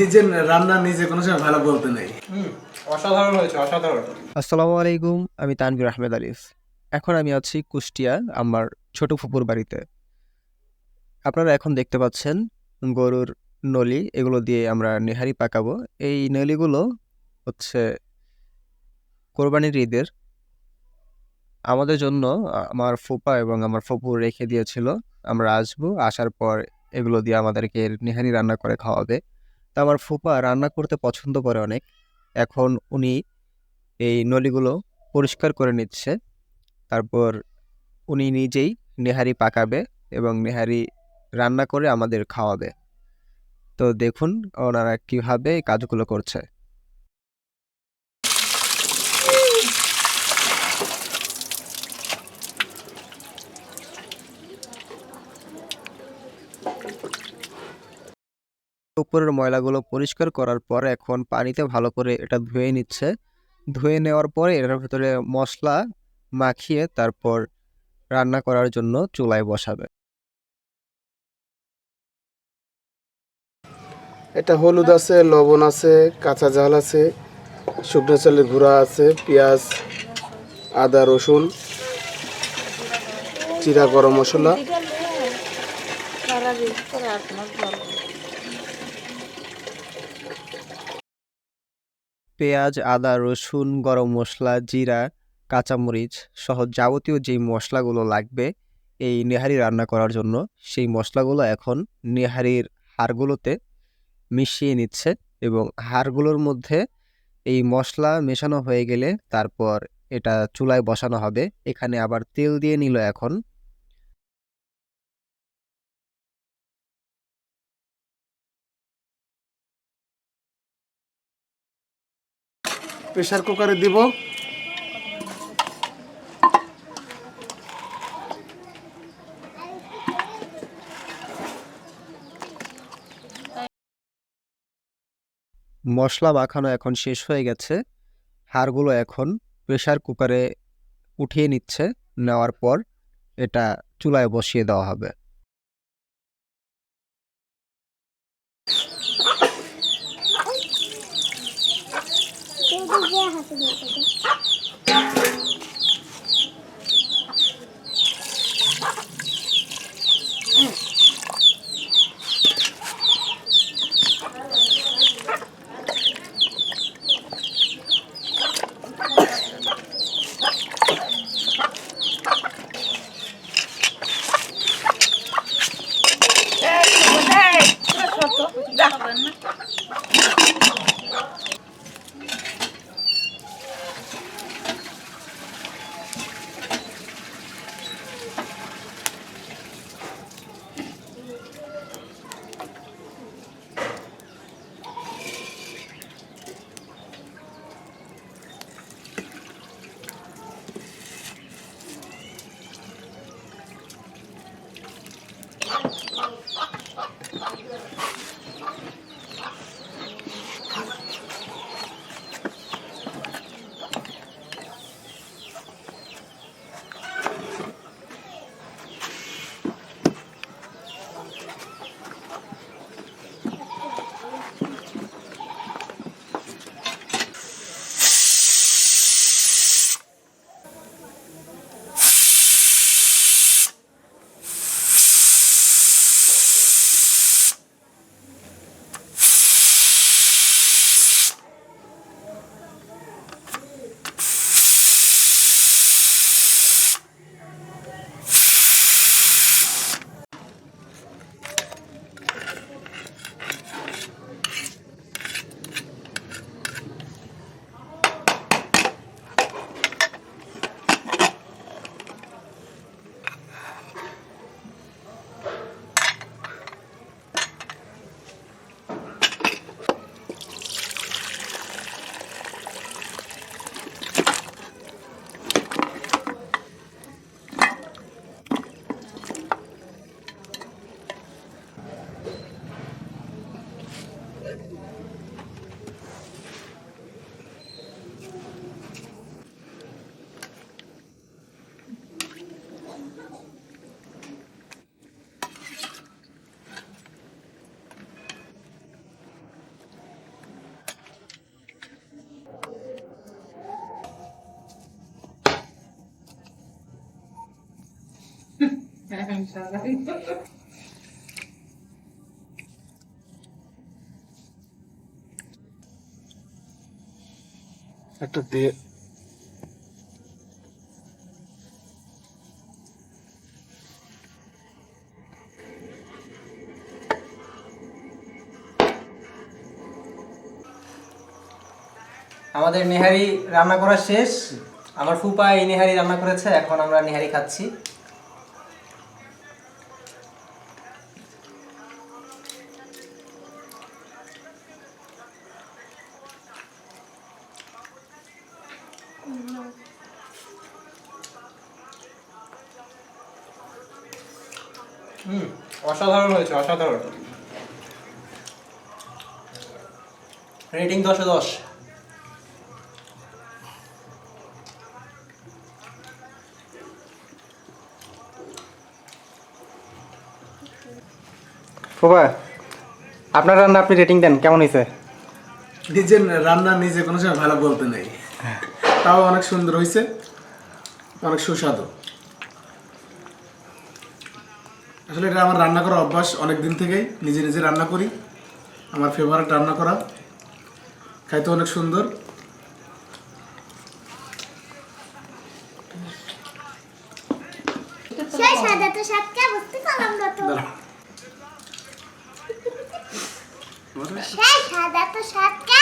নিজের রান্না নিজে কোনো সময় ভালো বলতে নেই। অসাধারণ হয়েছে, অসাধারণ। আসসালামু আলাইকুম, আমি তানভীর আহমেদ আলিফ। এখন আমি আছি কুষ্টিয়া আমার ছোট ফুপুর বাড়িতে। আপনারা এখন দেখতে পাচ্ছেন গরুর নলি, এগুলো দিয়ে আমরা নেহারি পাকাবো। এই নলিগুলো হচ্ছে কোরবানির ঈদের আমাদের জন্য আমার ফুপা এবং আমার ফুপু রেখে দিয়েছিল। আমরা আসবো, আসার পর এগুলো দিয়ে আমাদেরকে নেহারি রান্না করে খাওয়াবে। তা আমার ফুপা রান্না করতে পছন্দ করে অনেক। এখন উনি এই নলিগুলো পরিষ্কার করে নিচ্ছে, তারপর উনি নিজেই নেহারি পাকাবে এবং নেহারি রান্না করে আমাদের খাওয়াবে। তো দেখুন ওনারা কিভাবে এই কাজগুলো করছে। উপরের ময়লাগুলো পরিষ্কার করার পর এখন পানিতে ভালো করে এটা ধুয়ে নিচ্ছে। ধুয়ে নেওয়ার পরে এটার ভিতরে মশলা মাখিয়ে তারপর রান্না করার জন্য চুলায় বসাবে। এটা হলুদ আছে, লবণ আছে, কাঁচা ঝাল আছে, শুকনো চালের গুঁড়া আছে, পেঁয়াজ, আদা, রসুন, জিরা, গরম মশলা। পেঁয়াজ, আদা, রসুন, গরম মশলা, জিরা, কাঁচামরিচ সহ যাবতীয় যেই মশলাগুলো লাগবে এই নেহারি রান্না করার জন্য, সেই মশলাগুলো এখন নেহারির হাড়গুলোতে মিশিয়ে নিচ্ছে এবং হাড়গুলোর মধ্যে এই মশলা মেশানো হয়ে গেলে তারপর এটা চুলায় বসানো হবে। এখানে আবার তেল দিয়ে নিল এখন। প্রেসার কুকারে দিব। মশলা মাখানো এখন শেষ হয়ে গেছে। হাড়গুলো এখন প্রেসার কুকারে উঠিয়ে নিচ্ছে। নেওয়ার পর এটা চুলায় বসিয়ে দেওয়া হবে। একটা দিয়ে আমাদের নেহারি রান্না করা শেষ। আমার ফুপা এই নেহারি রান্না করেছে, এখন আমরা নেহারি খাচ্ছি। অসাধারণ হয়েছে, অসাধারণ। রেটিং 10-এ 10। ফুপা, আপনার রান্না আপনি রেটিং দেন, কেমন হয়েছে? নিজের রান্না নিজে কোনো সময় ভালো বলতে নেই, তাও অনেক সুন্দর হয়েছে, অনেক সুস্বাদু। আসলে এটা আমার রান্না করার অভ্যাস, অনেক দিন থেকেই নিজে নিজে রান্না করি। আমার ফেভারিট রান্না করা, খাইতে অনেক সুন্দর। সেই সাদা তো সাতটা বুঝতে পারলাম না তো। দাঁড়াও। সেই সাদা তো সাতটা